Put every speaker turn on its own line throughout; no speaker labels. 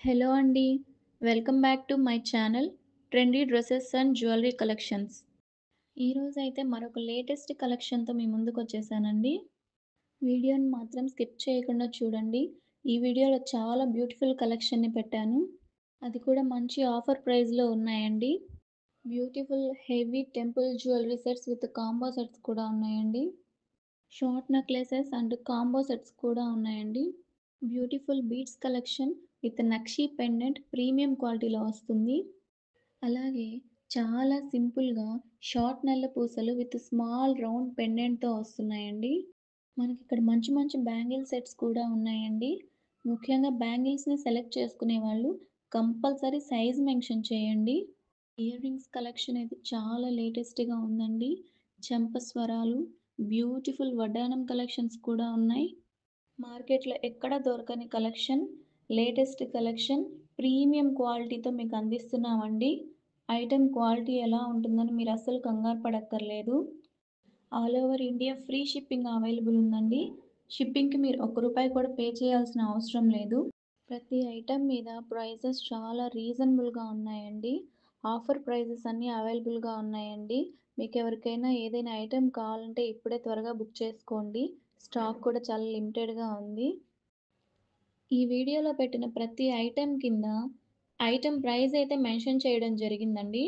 Hello అండి. Welcome back to my channel trendy dresses and jewellery collections. ఈరోజైతే మరొక latest కలెక్షన్‌తో మీ ముందుకొచ్చేసానండి. వీడియోని మాత్రం స్కిప్ చేయకుండా చూడండి. ఈ వీడియోలో చాలా బ్యూటిఫుల్ కలెక్షన్‌ని పెట్టాను. అది కూడా మంచి ఆఫర్ ప్రైస్‌లో ఉన్నాయండి. Beautiful heavy temple jewellery sets with combo sets కూడా ఉన్నాయండి. Short necklaces and combo sets కూడా ఉన్నాయండి. Beautiful beads collection with nakshi pendant premium క్వాలిటీలో వస్తుంది. అలాగే చాలా సింపుల్‌గా షార్ట్ నల్ల పూసలు విత్ స్మాల్ రౌండ్ పెండెంట్‌తో వస్తున్నాయండి. మనకిక్కడ మంచి మంచి బ్యాంగిల్ సెట్స్ కూడా ఉన్నాయండి. ముఖ్యంగా బ్యాంగిల్స్‌ని సెలెక్ట్ చేసుకునే వాళ్ళు కంపల్సరీ సైజ్ మెన్షన్ చేయండి. ఇయర్ రింగ్స్ కలెక్షన్ అయితే చాలా లేటెస్ట్‌గా ఉందండి. చెంపస్వరాలు, బ్యూటిఫుల్ వడ్డానం కలెక్షన్స్ కూడా ఉన్నాయి. మార్కెట్‌లో ఎక్కడ దొరకని కలెక్షన్, లేటెస్ట్ కలెక్షన్, ప్రీమియం క్వాలిటీతో మీకు అందిస్తున్నామండి. ఐటెమ్ క్వాలిటీ ఎలా ఉంటుందని మీరు అస్సలు కంగారు పడక్కర్లేదు. All over India free shipping available ఉందండి. షిప్పింగ్‌కి మీరు ఒక్క రూపాయి కూడా పే చేయాల్సిన అవసరం లేదు. ప్రతి ఐటెమ్ మీద ప్రైజెస్ చాలా రీజనబుల్‌గా ఉన్నాయండి. ఆఫర్ ప్రైజెస్ అన్నీ అవైలబుల్‌గా ఉన్నాయండి. మీకెవరికైనా ఏదైనా ఐటెమ్ కావాలంటే ఇప్పుడే త్వరగా బుక్ చేసుకోండి. స్టాక్ కూడా చాలా లిమిటెడ్‌గా ఉంది. ఈ వీడియోలో పెట్టిన ప్రతి ఐటెమ్ కింద ఐటెమ్ ప్రైస్ అయితే మెన్షన్ చేయడం జరిగిందండి.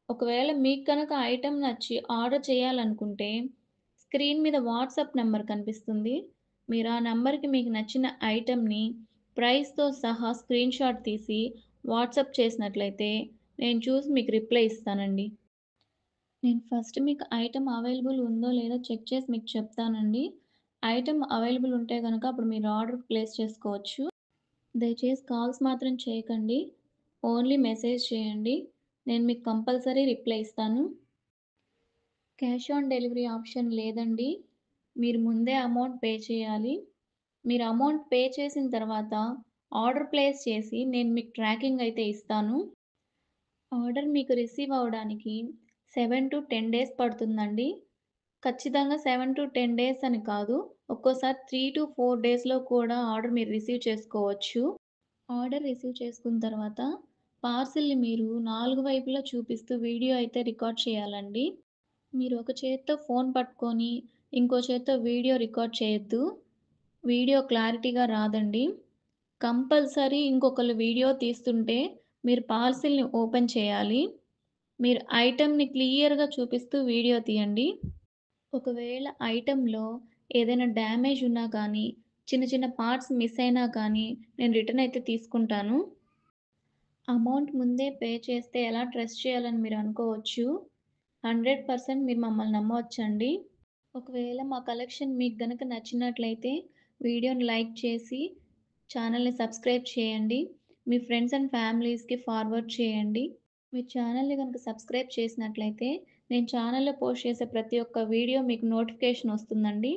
ఒకవేళ మీకు కనుక ఐటెమ్ నచ్చి ఆర్డర్ చేయాలనుకుంటే స్క్రీన్ మీద వాట్సాప్ నంబర్ కనిపిస్తుంది. మీరు ఆ నంబర్‌కి మీకు నచ్చిన ఐటెమ్‌ని ప్రైస్‌తో సహా స్క్రీన్‌షాట్ తీసి వాట్సాప్ చేసినట్లయితే నేను చూసి మీకు రిప్లై ఇస్తానండి. నేను ఫస్ట్ మీకు ఐటెమ్ అవైలబుల్ ఉందో లేదో చెక్ చేసి మీకు చెప్తానండి. ఐటెమ్ అవైలబుల్ ఉంటే గనక అప్పుడు మీరు ఆర్డర్ ప్లేస్ చేసుకోవచ్చు. దయచేసి కాల్స్ మాత్రం చేయకండి. ఓన్లీ మెసేజ్ చేయండి. నేను మీకు కంపల్సరీ రిప్లై ఇస్తాను. క్యాష్ ఆన్ డెలివరీ ఆప్షన్ లేదండి. మీరు ముందే అమౌంట్ పే చేయాలి. మీరు అమౌంట్ పే చేసిన తర్వాత ఆర్డర్ ప్లేస్ చేసి నేను మీకు ట్రాకింగ్ అయితే ఇస్తాను. ఆర్డర్ మీకు రిసీవ్ అవ్వడానికి 7-10 డేస్ పడుతుందండి. ఖచ్చితంగా 7-10 డేస్ అని కాదు. ఒక్కోసారి 3-4 డేస్‌లో కూడా ఆర్డర్ మీరు రిసీవ్ చేసుకోవచ్చు. ఆర్డర్ రిసీవ్ చేసుకున్న తర్వాత పార్సిల్‌ని మీరు 4 వైపులా చూపిస్తూ వీడియో అయితే రికార్డ్ చేయాలండి. మీరు ఒక చేత్తో ఫోన్ పట్టుకొని, ఇంకో చేత్తో వీడియో రికార్డ్ చేయొద్దు. వీడియో క్లారిటీగా రాదండి. కంపల్సరీ ఇంకొకళ్ళు వీడియో తీస్తుంటే మీరు పార్సిల్‌ని ఓపెన్ చేయాలి. మీరు ఐటెమ్‌ని క్లియర్‌గా చూపిస్తూ వీడియో తీయండి. ఒకవేళ ఐటెమ్‌లో ఏదైనా డ్యామేజ్ ఉన్నా కానీ, చిన్న చిన్న పార్ట్స్ మిస్ అయినా కానీ నేను రిటర్న్ అయితే తీసుకుంటాను. అమౌంట్ ముందే పే చేస్తే ఎలా ట్రస్ట్ చేయాలని మీరు అనుకోవచ్చు. 100% మీరు మమ్మల్ని నమ్మవచ్చండి. ఒకవేళ మా కలెక్షన్ మీకు గనక నచ్చినట్లయితే వీడియోని లైక్ చేసి ఛానల్‌ని సబ్స్క్రైబ్ చేయండి. మీ ఫ్రెండ్స్ అండ్ ఫ్యామిలీస్‌కి ఫార్వర్డ్ చేయండి. మీరు ఛానల్‌ని గనుక సబ్స్క్రైబ్ చేసినట్లయితే నేను ఛానల్‌లో పోస్ట్ చేసే ప్రతి ఒక్క వీడియో మీకు నోటిఫికేషన్ వస్తుందండి.